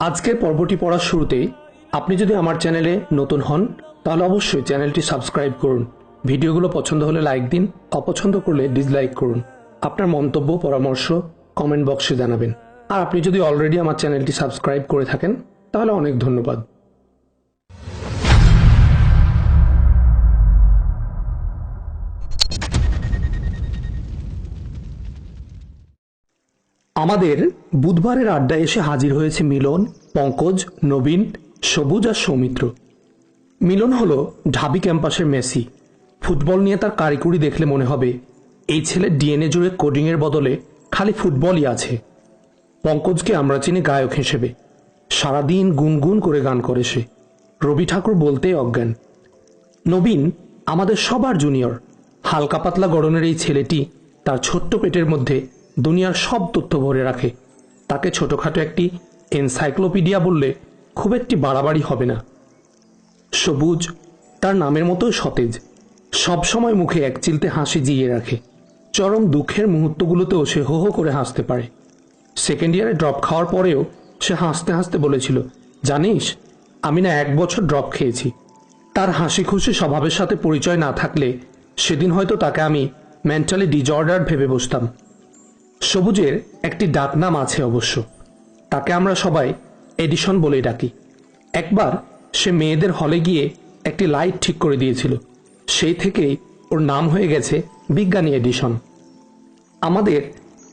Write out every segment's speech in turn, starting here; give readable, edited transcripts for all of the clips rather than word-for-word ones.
আজকের পর্বটি পড়ার শুরুতেই আপনি যদি আমার চ্যানেলে নতুন হন তাহলে অবশ্যই চ্যানেলটি সাবস্ক্রাইব করুন। ভিডিওগুলো পছন্দ হলে লাইক দিন, অপছন্দ করলে ডিসলাইক করুন। আপনার মন্তব্য পরামর্শ কমেন্ট বক্সে জানাবেন। আর আপনি যদি অলরেডি আমার চ্যানেলটি সাবস্ক্রাইব করে থাকেন তাহলে অনেক ধন্যবাদ। আমাদের বুধবারের আড্ডায় এসে হাজির হয়েছে মিলন, পঙ্কজ, নবীন, সবুজ আর সৌমিত্র। মিলন হলো ঢাবি ক্যাম্পাসের মেসি। ফুটবল নিয়ে তার কারিকুরি দেখলে মনে হবে এই ছেলের ডিএনএ জুড়ে কোডিংয়ের বদলে খালি ফুটবলই আছে। পঙ্কজকে আমরা চিনি গায়ক হিসেবে। সারাদিন গুনগুন করে গান করে সে। রবি ঠাকুর বলতেই অজ্ঞান। নবীন আমাদের সবার জুনিয়র। হালকা পাতলা গড়নের এই ছেলেটি তার ছোট্ট পেটের মধ্যে দুনিয়ার সব তথ্য ভরে রাখে। তাকে ছোটখাটো একটি এনসাইক্লোপিডিয়া বললে খুব একটি বাড়াবাড়ি হবে না। সবুজ তার নামের মতো সতেজ, সবসময় মুখে এক চিলতে হাসি জিয়ে রাখে। চরম দুঃখের মুহূর্তগুলোতেও সে হো হো করে হাসতে পারে। সেকেন্ড ইয়ারে ড্রপ খাওয়ার পরেও সে হাসতে হাসতে বলেছিল, জানিস আমি না 1 বছর ড্রপ খেয়েছি। তার হাসি খুশি স্বভাবের সাথে পরিচয় না থাকলে সেদিন হয়তো তাকে আমি মেন্টালি ডিজঅর্ডার ভেবে বসতাম। সবুজের একটি ডাকনাম আছে অবশ্য। তাকে আমরা সবাই এডিশন বলেই ডাকি। একবার সে মেয়েদের হলে গিয়ে একটি লাইট ঠিক করে দিয়েছিল। সেই থেকেই ওর নাম হয়ে গেছে বিজ্ঞানী এডিশন। আমাদের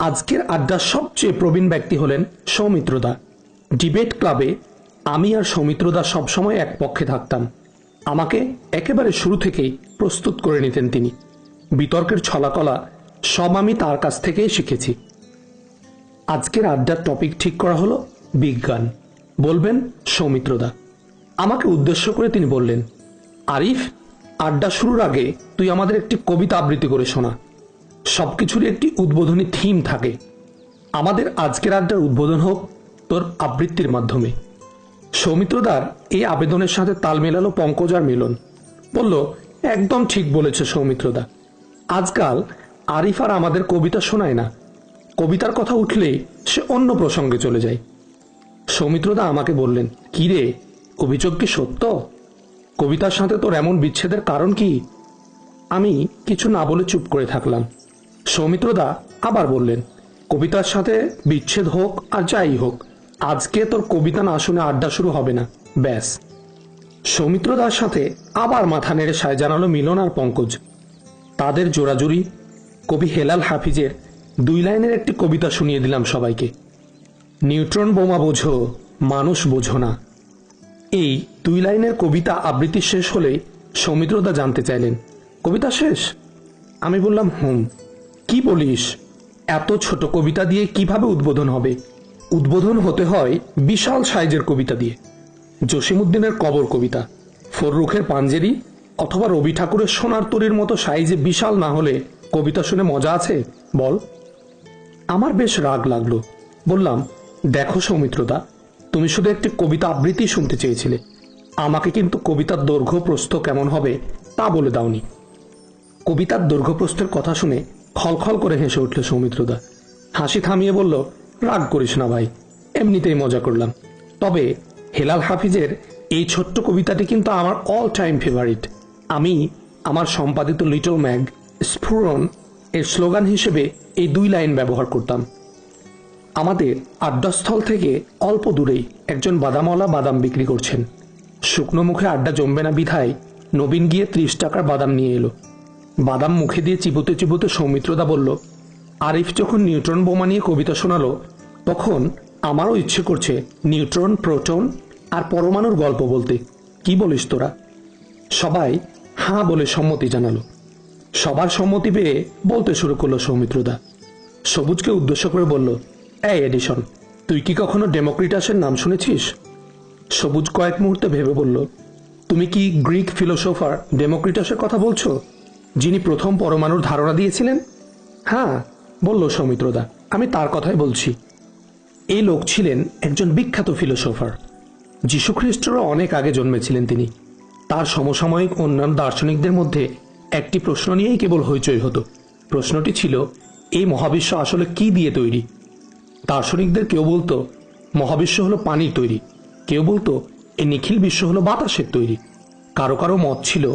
আজকের আড্ডার সবচেয়ে প্রবীণ ব্যক্তি হলেন সৌমিত্রদা। ডিবেট ক্লাবে আমি আর সৌমিত্রদা সবসময় এক পক্ষে থাকতাম। আমাকে একেবারে শুরু থেকেই প্রস্তুত করে নিতেন তিনি। বিতর্কের ছলাকলা সব আমি তার কাছ থেকেই শিখেছি। আজকের আড্ডার টপিক ঠিক করা হলো বিজ্ঞান। বলবেন সৌমিত্রদা। আমাকে উদ্দেশ্য করে তিনি বললেন, আরিফ, আড্ডা শুরুর আগে তুই আমাদের একটি কবিতা আবৃত্তি করে শোনা। সবকিছুরই একটি উদ্বোধনী থিম থাকে। আমাদের আজকের আড্ডার উদ্বোধন হোক তোর আবৃত্তির মাধ্যমে। সৌমিত্রদার এই আবেদনের সাথে তাল মেলালো পঙ্কজ আর মিলন। বলল, একদম ঠিক বলেছে সৌমিত্রদা। আজকাল আরিফ আর আমাদের কবিতা শোনায় না। কবিতার কথা উঠলেই সে অন্য প্রসঙ্গে চলে যায়। সৌমিত্রদা আমাকে বললেন, কি রে, অভিযোগ কি সত্য? কবিতার সাথে তোর এমন বিচ্ছেদের কারণ কি? আমি কিছু না বলে চুপ করে থাকলাম। সৌমিত্রদা আবার বললেন, কবিতার সাথে বিচ্ছেদ হোক আর যাই হোক, আজকে তোর কবিতা না শুনে আড্ডা শুরু হবে না, ব্যাস। সৌমিত্রদার সাথে আবার মাথা নেড়ে সায় জানালো মিলন আর পঙ্কজ। তাদের জোড়াজুড়ি কবি হেলাল হাফিজের 2 লাইনের একটি কবিতা শুনিয়ে দিলাম সবাইকে। নিউট্রন বোমা বোঝো, মানুষ বোঝো না। এই 2 লাইনের কবিতা আবৃত্তি শেষ হলেই সৌমিত্রদা জানতে চাইলেন, কবিতা শেষ? আমি বললাম, কি বলিস, এত ছোট কবিতা দিয়ে কিভাবে উদ্বোধন হবে? উদ্বোধন হতে হয় বিশাল সাইজের কবিতা দিয়ে। জসিমউদ্দিনের কবর কবিতা, ফররুখের পাঞ্জেরি অথবা রবি ঠাকুরের সোনার তরীর মতো সাইজে বিশাল না হলে কবিতা শুনে মজা আছে বল? আমার বেশ রাগ লাগলো। বললাম, দেখো সৌমিত্রদা, তুমি শুধু একটি কবিতা আবৃত্তি শুনতে চেয়েছিলে। আমাকে কিন্তু কবিতার দৈর্ঘ্য প্রস্থ কেমন হবে তা বলে দাওনি। কবিতার দৈর্ঘ্য প্রস্থের কথা শুনে খলখল করে হেসে উঠল সৌমিত্রদা। হাসি থামিয়ে বলল, রাগ করিস না ভাই, এমনিতেই মজা করলাম। তবে হেলাল হাফিজের এই ছোট্ট কবিতাটি কিন্তু আমার অল টাইম ফেভারিট। আমি আমার সম্পাদিত লিটল ম্যাগ স্ফুরণ এর স্লোগান হিসেবে এই 2 লাইন ব্যবহার করতাম। আমাদের আড্ডাস্থল থেকে অল্প দূরেই একজন বাদামওয়ালা বাদাম বিক্রি করছেন। শুকনো মুখে আড্ডা জমবে না বিধায় নবীন গিয়ে 30 টাকার বাদাম নিয়ে এলো। বাদাম মুখে দিয়ে চিবোতে চিবোতে সৌমিত্রদা বলল, আরিফ যখন নিউট্রন বোমা নিয়ে কবিতা শোনালো তখন আমারও ইচ্ছে করছে নিউট্রন, প্রোটন আর পরমাণুর গল্প বলতে। কি বলিস তোরা? সবাই হাঁ বলে সম্মতি জানালো। সবার সম্মতি পেয়ে বলতে শুরু করলো সৌমিত্রদা। সবুজকে উদ্দেশ্য করে বলল, এই এডিশন, তুই কি কখনো ডেমোক্রিটাসের নাম শুনেছিস? সবুজ কয়েক মুহূর্তে ভেবে বলল, তুমি কি গ্রিক ফিলোসোফার ডেমোক্রিটাসের কথা বলছো, যিনি প্রথম পরমাণুর ধারণা দিয়েছিলেন? হ্যাঁ, বলল সৌমিত্রদা, আমি তার কথাই বলছি। এই লোক ছিলেন একজন বিখ্যাত ফিলোসোফার। যীশুখ্রিস্টেরও অনেক আগে জন্মেছিলেন তিনি। তার সমসাময়িক অন্যান্য দার্শনিকদের মধ্যে একটি প্রশ্ন নিয়েই কেবল হইচই হতো। প্রশ্নটি ছিল, এই মহাবিশ্ব আসলে কি দিয়ে তৈরি? দার্শনিকদের কেউ বলতো মহাবিশ্ব হলো পানির তৈরি, কেউ বলতো এই নিখিল বিশ্ব হলো বাতাসের তৈরি, কারো কারো মত ছিল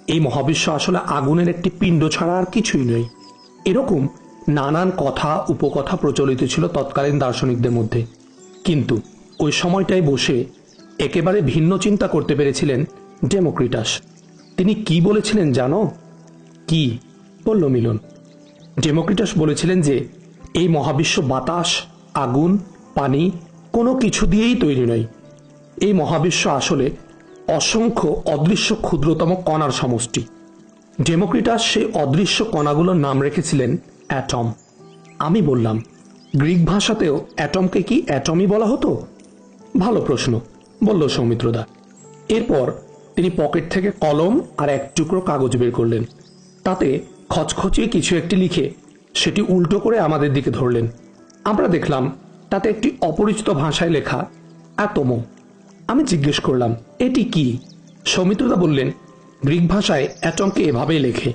এই মহাবিশ্ব আসলে আগুনের একটি পিণ্ড ছাড়া আর কিছুই নয়। এরকম নানান কথা উপকথা প্রচলিত ছিল তৎকালীন দার্শনিকদের মধ্যে। কিন্তু ওই সময়টায় বসে একেবারে ভিন্ন চিন্তা করতে পেরেছিলেন ডেমোক্রিটাস। তিনি কি বলেছিলেন জানো? কি বলল মিলন। ডেমোক্রিটাস বলেছিলেন যে এই মহাবিশ্ব বাতাস, আগুন, পানি কোনো কিছু দিয়েই তৈরি নয়। এই মহাবিশ্ব আসলে অসংখ্য অদৃশ্য ক্ষুদ্রতম কণার সমষ্টি। ডেমোক্রিটাস সেই অদৃশ্য কণাগুলোর নাম রেখেছিলেন অ্যাটম। আমি বললাম, গ্রিক ভাষাতেও অ্যাটমকে কি অ্যাটমই বলা হতো? ভালো প্রশ্ন, বলল সৌমিত্রদা। এরপর তিনি পকেট থেকে কলম আর এক টুকরো কাগজ বের করলেন। তাতে খচখচিয়ে কিছু একটি লিখে সেটি উল্টো করে আমাদের দিকে ধরলেন। আমরা দেখলাম তাতে একটি অপরিচিত ভাষায় লেখা অ্যাটমো। আমি জিজ্ঞেস করলাম, এটি কি? সৌমিত্রদা বললেন, গ্রিক ভাষায় অ্যাটমকে এভাবেই লেখে।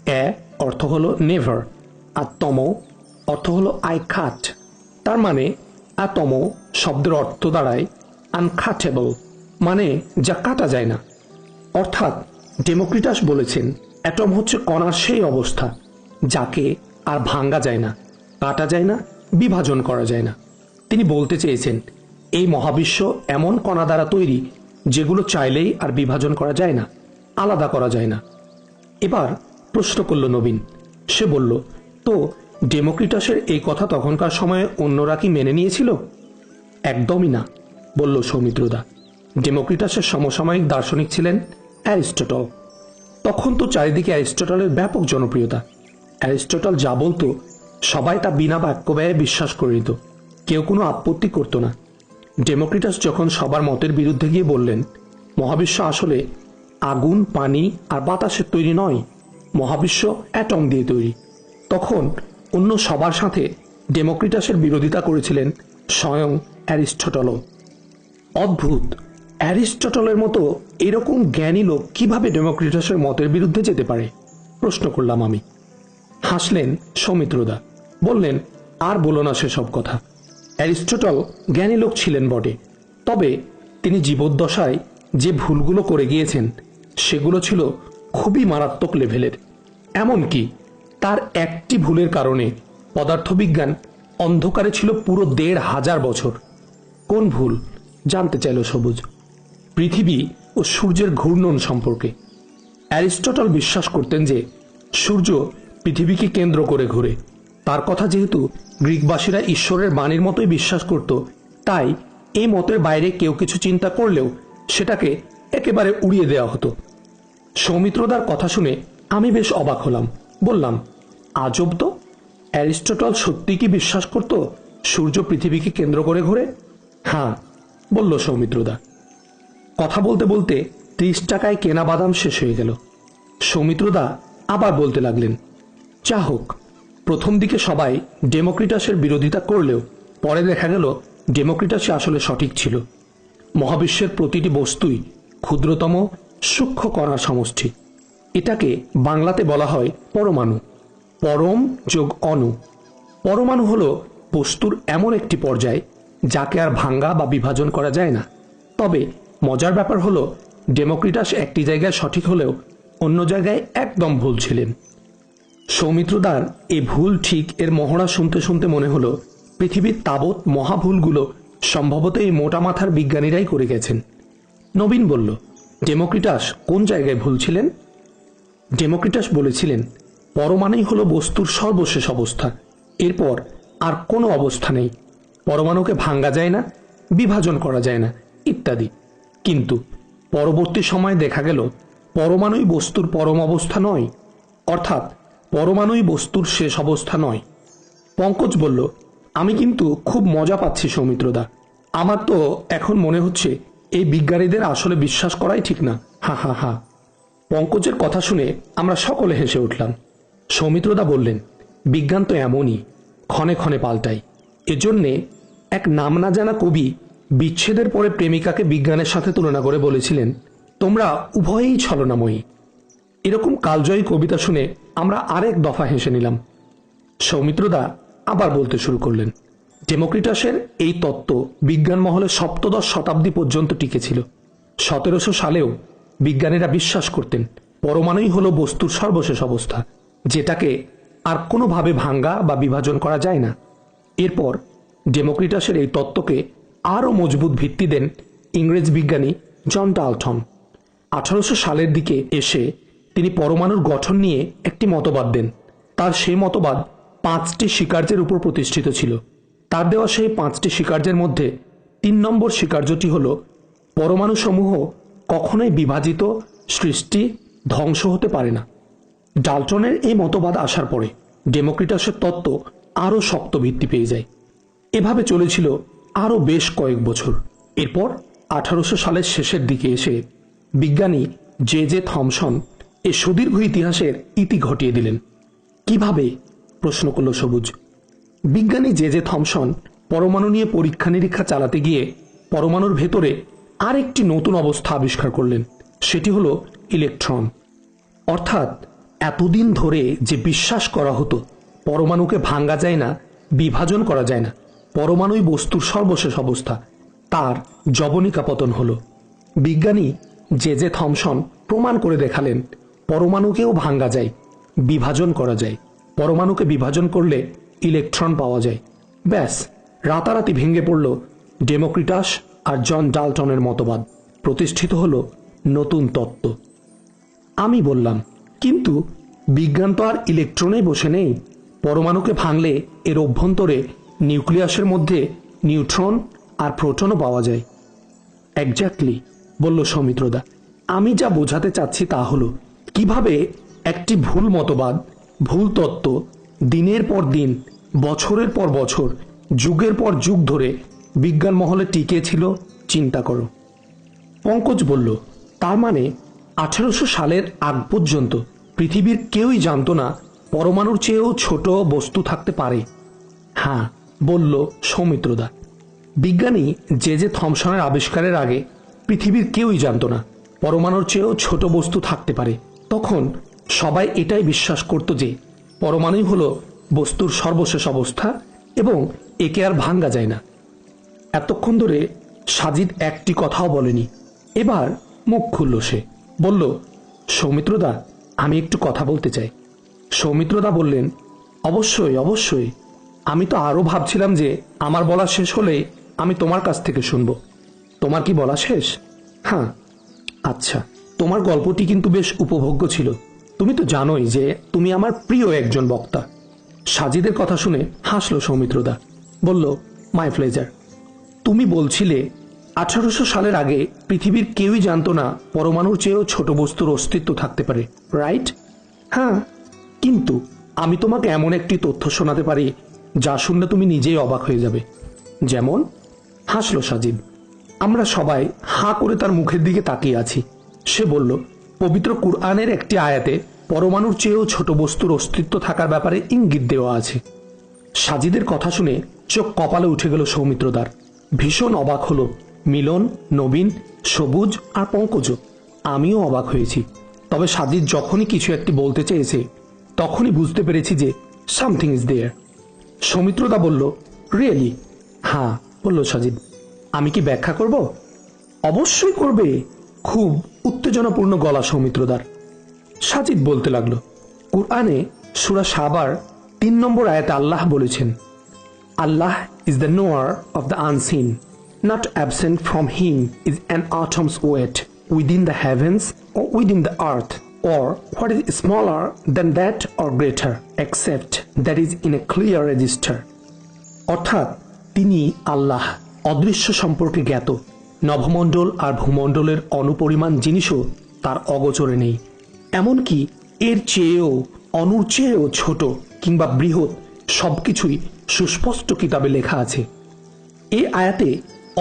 অ্যা অর্থ হলো নেভার, আর তমো অর্থ হলো আই কাট। তার মানে অ্যাটমো শব্দের অর্থ দাঁড়ায় আনকাটেবল, মানে যা কাটা যায় না। অর্থাৎ ডেমোক্রিটাস বলেছেন অ্যাটম হচ্ছে কণার সেই অবস্থা যাকে আর ভাঙ্গা যায় না, কাটা যায় না, বিভাজন করা যায় না। তিনি বলতে চেয়েছেন এই মহাবিশ্ব এমন কণা দ্বারা তৈরি যেগুলো চাইলেই আর বিভাজন করা যায় না, আলাদা করা যায় না। এবার প্রশ্ন করল নবীন। সে বলল, তো ডেমোক্রিটাসের এই কথা তখনকার সময়ে অন্যরা কি মেনে নিয়েছিল? একদমই না, বলল সৌমিত্রদা। ডেমোক্রিটাসের সমসাময়িক দার্শনিক ছিলেন অ্যারিস্টটল। তখন তো চারিদিকে অ্যারিস্টটলের ব্যাপক জনপ্রিয়তা। অ্যারিস্টটল যা বলতো সবাই তা বিনা বাক্য ব্যয়ে বিশ্বাস করে নিত, কেউ কোনো আপত্তি করত না। ডেমোক্রিটাস যখন সবার মতের বিরুদ্ধে গিয়ে বললেন মহাবিশ্ব আসলে আগুন, পানি আর বাতাসের তৈরি নয়, মহাবিশ্ব অ্যাটম দিয়ে তৈরি, তখন অন্য সবার সাথে ডেমোক্রিটাসের বিরোধিতা করেছিলেন স্বয়ং অ্যারিস্টটলও। অদ্ভুত, অ্যারিস্টটলের মতো এরকম জ্ঞানী লোক কিভাবে ডেমোক্রিটাসের মতের বিরুদ্ধে যেতে পারে? প্রশ্ন করলাম আমি। হাসলেন সৌমিত্রদা, বললেন, আর বলো না সেসব কথা। অ্যারিস্টটল জ্ঞানী লোক ছিলেন বটে, তবে তিনি জীবদ্দশায় যে ভুলগুলো করে গিয়েছেন সেগুলো ছিল খুবই মারাত্মক লেভেলের। এমনকি তার একটি ভুলের কারণে পদার্থবিজ্ঞান অন্ধকারে ছিল পুরো ১৫০০ বছর। কোন ভুল জানতে চাইল সবুজ। পৃথিবী ও সূর্যের ঘূর্ণন সম্পর্কে। অ্যারিস্টটল বিশ্বাস করতেন যে সূর্য পৃথিবীকে কেন্দ্র করে ঘুরে। তার কথা যেহেতু গ্রিকবাসীরা ঈশ্বরের বাণীর মতোই বিশ্বাস করত, তাই এই মতের বাইরে কেউ কিছু চিন্তা করলেও সেটাকে একেবারে উড়িয়ে দেওয়া হতো। সৌমিত্রদার কথা শুনে আমি বেশ অবাক হলাম। বললাম, আজব তো, অ্যারিস্টটল সত্যি কি বিশ্বাস করত সূর্য পৃথিবীকে কেন্দ্র করে ঘোরে? হ্যাঁ, বলল সৌমিত্রদা। কথা বলতে বলতে ৩০ টাকায় কেনা বাদাম শেষ হয়ে গেল। সৌমিত্রদা আবার বলতে লাগলেন, যা হোক, প্রথম দিকে সবাই ডেমোক্রিটাসের বিরোধিতা করলেও পরে দেখা গেল ডেমোক্রিটাসই আসলে সঠিক ছিল। মহাবিশ্বের প্রতিটি বস্তুই ক্ষুদ্রতম সূক্ষ্ম কণার সমষ্টি। এটাকে বাংলাতে বলা হয় পরমাণু। পরম যোগ অণু। পরমাণু হলো বস্তুর এমন একটি পর্যায় যাকে আর ভাঙ্গা বা বিভাজন করা যায় না। তবে মজার ব্যাপার হলো ডেমোক্রিটাস একটি জায়গায় সঠিক হলেও অন্য জায়গায় একদম ভুল ছিলেন। সৌমিত্রদার এ ভুল ঠিক এর মহড়া শুনতে শুনতে মনে হলো পৃথিবীর তাবৎ মহাভুলগুলো সম্ভবত এই মোটা মাথার বিজ্ঞানীরাই করে গেছেন। নবীন বলল, ডেমোক্রিটাস কোন জায়গায় ভুল ছিলেন? ডেমোক্রিটাস বলেছিলেন পরমাণুই হলো বস্তুর সর্বশেষ অবস্থা, এরপর আর কোনো অবস্থা নেই। পরমাণুকে ভাঙ্গা যায় না, বিভাজন করা যায় না, ইত্যাদি। কিন্তু পরবর্তী সময়ে দেখা গেল পরমাণুই বস্তুর পরম অবস্থা নয়, অর্থাৎ পরমাণুই বস্তুর শেষ অবস্থা নয়। পঙ্কজ বলল, আমি কিন্তু খুব মজা পাচ্ছি সৌমিত্রদা। আমার তো এখন মনে হচ্ছে এই বিজ্ঞানীদের আসলে বিশ্বাস করাই ঠিক না। হা হা হা। পঙ্কজের কথা শুনে আমরা সকলে হেসে উঠলাম। সৌমিত্রদা বললেন, বিজ্ঞান তো এমনই, ক্ষণে ক্ষণে পাল্টায়। এজন্যে এক নাম না জানা কবি বিচ্ছেদের পরে প্রেমিকাকে বিজ্ঞানের সাথে তুলনা করে বলেছিলেন, তোমরা উভয়েই ছলনাময়ী। এরকম কালজয়ী কবিতা শুনে আমরা আরেক দফা হেসে নিলাম। সৌমিত্রদা আবার বলতে শুরু করলেন, ডেমোক্রিটাসের এই তত্ত্ব বিজ্ঞান মহলে সপ্তদশ শতাব্দী পর্যন্ত টিকেছিল। 1700 সালেও বিজ্ঞানীরা বিশ্বাস করতেন পরমাণুই হলো বস্তুর সর্বশেষ অবস্থা, যেটাকে আর কোনোভাবে ভাঙ্গা বা বিভাজন করা যায় না। এরপর ডেমোক্রিটাসের এই তত্ত্বকে আরও মজবুত ভিত্তি দেন ইংরেজ বিজ্ঞানী জন ডাল্টন। 1800 সালের দিকে এসে তিনি পরমাণুর গঠন নিয়ে একটি মতবাদ দেন। তার সেই মতবাদ 5টি স্বীকার্যের উপর প্রতিষ্ঠিত ছিল। তার দেওয়া সেই 5টি স্বীকার্যের মধ্যে 3 নম্বর স্বীকার্যটি হল পরমাণুসমূহ কখনোই বিভাজিত, সৃষ্টি, ধ্বংস হতে পারে না। ডাল্টনের এই মতবাদ আসার পরে ডেমোক্রিটাসের তত্ত্ব আরও শক্ত ভিত্তি পেয়ে যায়। এভাবে চলেছিল আরও বেশ কয়েক বছর। এরপর 1800 সালের শেষের দিকে এসে বিজ্ঞানী জে জে থমসন এ সুদীর্ঘ ইতিহাসের ইতি ঘটিয়ে দিলেন। কিভাবে? প্রশ্ন করল সবুজ। বিজ্ঞানী জে জে থমসন পরমাণু নিয়ে পরীক্ষা নিরীক্ষা চালাতে গিয়ে পরমাণুর ভেতরে আরেকটি নতুন অবস্থা আবিষ্কার করলেন। সেটি হলো ইলেকট্রন। অর্থাৎ এতদিন ধরে যে বিশ্বাস করা হতো পরমাণুকে ভাঙ্গা যায় না, বিভাজন করা যায় না, পরমাণুই বস্তুর সর্বশেষ অবস্থা, তার জবনিকা পতন হলো। বিজ্ঞানী জে জে থমসন প্রমাণ করে দেখালেন পরমাণুকেও ভাঙ্গা যায়, বিভাজন করা যায়। পরমাণুকে বিভাজন করলে ইলেকট্রন পাওয়া যায়। ব্যাস, রাতারাতি ভেঙে পড়ল ডেমোক্রিটাস আর জন ডাল্টনের মতবাদ। প্রতিষ্ঠিত হলো নতুন তত্ত্ব। আমি বললাম, কিন্তু বিজ্ঞান তো আর ইলেকট্রনেই বসে নেই। পরমাণুকে ভাঙলে এর অভ্যন্তরে নিউক্লিয়াসের মধ্যে নিউট্রন আর প্রোটনও পাওয়া যায়। এক্স্যাক্টলি, বলল সৌমিত্রদা। আমি যা বোঝাতে চাচ্ছি তা হলো কিভাবে একটি ভুল মতবাদ, ভুল তত্ত্ব দিনের পর দিন, বছরের পর বছর, যুগের পর যুগ ধরে বিজ্ঞান মহলে টিকে ছিল। চিন্তা করো। পঙ্কজ বলল, তার মানে 1800 সালের আগ পর্যন্ত পৃথিবীর কেউই জানত না পরমাণুর চেয়েও ছোট বস্তু থাকতে পারে। হ্যাঁ, বলল সৌমিত্রদা। বিজ্ঞানী জে জে থমসনের আবিষ্কারের আগে পৃথিবীর কেউই জানত না পরমাণুর চেয়েও ছোট বস্তু থাকতে পারে। তখন সবাই এটাই বিশ্বাস করত যে পরমাণুই হলো বস্তুর সর্বশেষ অবস্থা এবং একে আর ভাঙ্গা যায় না। এতক্ষণ ধরে সাজিদ একটি কথাও বলেনি। এবার মুখ খুলল সে। বলল, সৌমিত্রদা, আমি একটু কথা বলতে চাই। সৌমিত্রদা বললেন, অবশ্যই অবশ্যই। আমি তো আরও ভাবছিলাম যে আমার বলা শেষ হলে আমি তোমার কাছ থেকে শুনব। তোমার কি বলা শেষ? হ্যাঁ। আচ্ছা, তোমার গল্পটি কিন্তু বেশ উপভোগ্য ছিল। তুমি তো জানোই যে তুমি আমার প্রিয় একজন বক্তা। সাজিদের কথা শুনে হাসল সৌমিত্রদা। বলল, মাই প্লেজার। তুমি বলছিলে 1800 সালের আগে পৃথিবীর কেউই জানতো না পরমাণুর চেয়েও ছোট বস্তুর অস্তিত্ব থাকতে পারে, রাইট? হ্যাঁ, কিন্তু আমি তোমাকে এমন একটি তথ্য শোনাতে পারি যা শুনলে তুমি নিজেই অবাক হয়ে যাবে। যেমন? হাসল সাজিদ। আমরা সবাই হাঁ করে তার মুখের দিকে তাকিয়ে আছি। সে বলল, পবিত্র কুরআনের একটি আয়াতে পরমাণুর চেয়েও ছোট বস্তুর অস্তিত্ব থাকার ব্যাপারে ইঙ্গিত দেওয়া আছে। সাজিদের কথা শুনে চোখ কপালে উঠে গেল সৌমিত্রদার। ভীষণ অবাক হলো মিলন, নবীন, সবুজ আর পঙ্কজ। আমিও অবাক হয়েছি। তবে সাজিদ যখনই কিছু একটি বলতে চেয়েছে তখনই বুঝতে পেরেছি যে সামথিং ইজ দেয়ার। সৌমিত্রদা বলল, রিয়েলি? হ্যাঁ, বলল সাজিদ। আমি কি ব্যাখ্যা করব? অবশ্যই করবে। খুব উত্তেজনাপূর্ণ গলা সৌমিত্রদার। সাজিদ বলতে লাগলো, কুরআনে সূরা সাবার 3 নম্বর আয়াতে আল্লাহ বলেছেন, Allah is the knower of the unseen, not absent from him is an atom's weight within the heavens or within the earth, or what is smaller than that or greater, except that is in a clear register. অর্থাৎ তিনি আল্লাহ, অদৃশ্য সম্পর্কে জ্ঞাত। নভমণ্ডল আর ভূমণ্ডলের অনুপরিমাণ জিনিসও তার অগোচরে নেই। এমনকি এর চেয়েও, অনুর চেয়েও ছোট কিংবা বৃহৎ সবকিছুই সুস্পষ্ট কিতাবে লেখা আছে। এই আয়াতে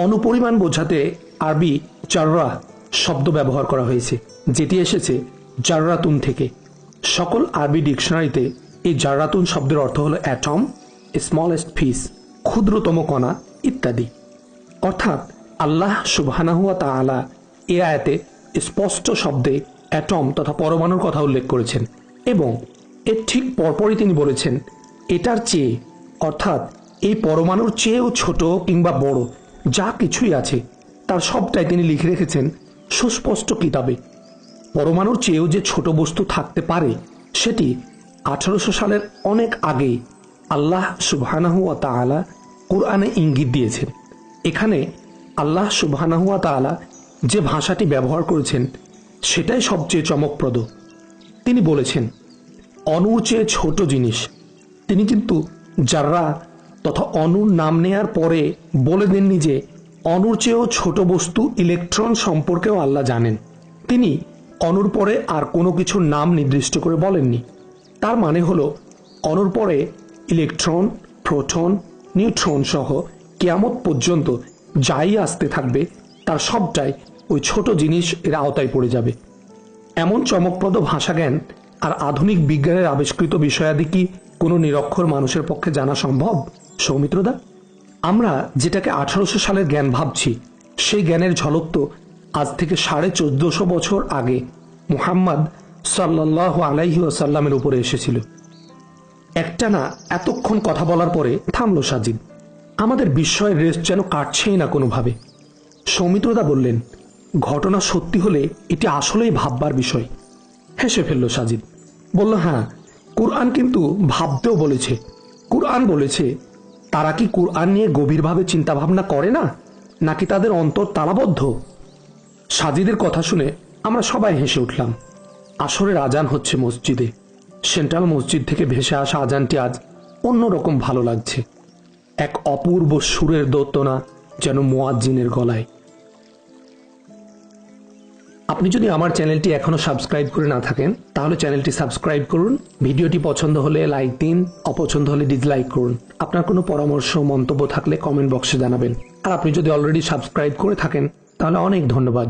অনুপরিমাণ বোঝাতে আরবি জাররা শব্দ ব্যবহার করা হয়েছে, যেটি এসেছে জাররাতুন থেকে। সকল আরবি ডিকশনারিতে এই জাররাতুন শব্দের অর্থ হলো অ্যাটম, স্মলেস্ট পিস, ক্ষুদ্রতম কণা ইত্যাদি। অর্থাৎ আল্লাহ সুবহানাহু ওয়া তাআলা এই আয়াতে স্পষ্ট শব্দে অ্যাটম তথা পরমাণুর কথা উল্লেখ করেছেন এবং এর ঠিক পরপরই তিনি বলেছেন, এটার চেয়ে অর্থাৎ এই পরমাণুর চেয়েও ছোট কিংবা বড় যা কিছুই আছে তার সবটাই তিনি লিখে রেখেছেন সুস্পষ্ট কিতাবে। পরমাণুর চেয়েও যে ছোট বস্তু থাকতে পারে সেটি 1800 সালের অনেক আগেই আল্লাহ সুবহানাহু ওয়া তাআলা কুরআনে ইঙ্গিত দিয়েছেন। এখানে আল্লাহ সুবহানাহু ওয়া তাআলা যে ভাষাটি ব্যবহার করেছেন সেটাই সবচেয়ে চমকপ্রদ। তিনি বলেছেন অণুর চেয়ে ছোট জিনিস। তিনি কিন্তু জাররা তথা অণুর নাম নেয়ার পরে বলে দেননি যে অণুর চেয়েও ছোট বস্তু ইলেকট্রন সম্পর্কেও আল্লাহ জানেন। তিনি অণুর পরে আর কোনো কিছুর নাম নির্দিষ্ট করে বলেননি। তার মানে হলো অণুর পরে ইলেকট্রন, প্রোটন, নিউট্রন সহ কিয়ামত পর্যন্ত যাই আসতে থাকবে তার সবটাই ওই ছোট জিনিস এর আওতায় পড়ে যাবে। এমন চমকপ্রদ ভাষাজ্ঞান আর আধুনিক বিজ্ঞানের আবিষ্কৃত বিষয়াদি কি কোনো নিরক্ষর মানুষের পক্ষে জানা সম্ভব? সৌমিত্রদা, আমরা যেটাকে 1800 সালের জ্ঞান ভাবছি সেই জ্ঞানের ঝলক তো আজ থেকে 1450 বছর আগে মুহাম্মদ সাল্লাল্লাহু আলাইহি ওয়াসাল্লামের উপরে এসেছিল। একটানা এতক্ষণ কথা বলার পরে থামলো সাজিদ। আমাদের বিস্ময়ের রেস যেন কাটছেই না কোনোভাবে। সৌমিত্রদা বললেন, ঘটনা সত্যি হলে এটি আসলেই ভাববার বিষয়। হেসে ফেলল সাজিদ, বলল, হ্যাঁ, কুরআন কিন্তু ভাবতেও বলেছে। কুরআন বলেছে তারা কি কুরআন নিয়ে গভীরভাবে চিন্তা ভাবনা করে না, নাকি তাদের অন্তর তালাবদ্ধ? সাজিদের কথা শুনে আমরা সবাই হেসে উঠলাম। আসরের আজান হচ্ছে মসজিদে। সেন্ট্রাল মসজিদ থেকে ভেসে আসা আজানটি আজ অন্যরকম ভালো লাগছে। এক অপূর্ব সুরের দোতনা যেন মুয়াজ্জিনের গলায়। আপনি যদি আমার চ্যানেলটি এখনো সাবস্ক্রাইব করে না থাকেন তাহলে চ্যানেলটি সাবস্ক্রাইব করুন। ভিডিওটি পছন্দ হলে লাইক দিন, অপছন্দ হলে ডিসলাইক করুন। আপনার কোনো পরামর্শ মন্তব্য থাকলে কমেন্ট বক্সে জানাবেন। আর আপনি যদি অলরেডি সাবস্ক্রাইব করে থাকেন তাহলে অনেক ধন্যবাদ।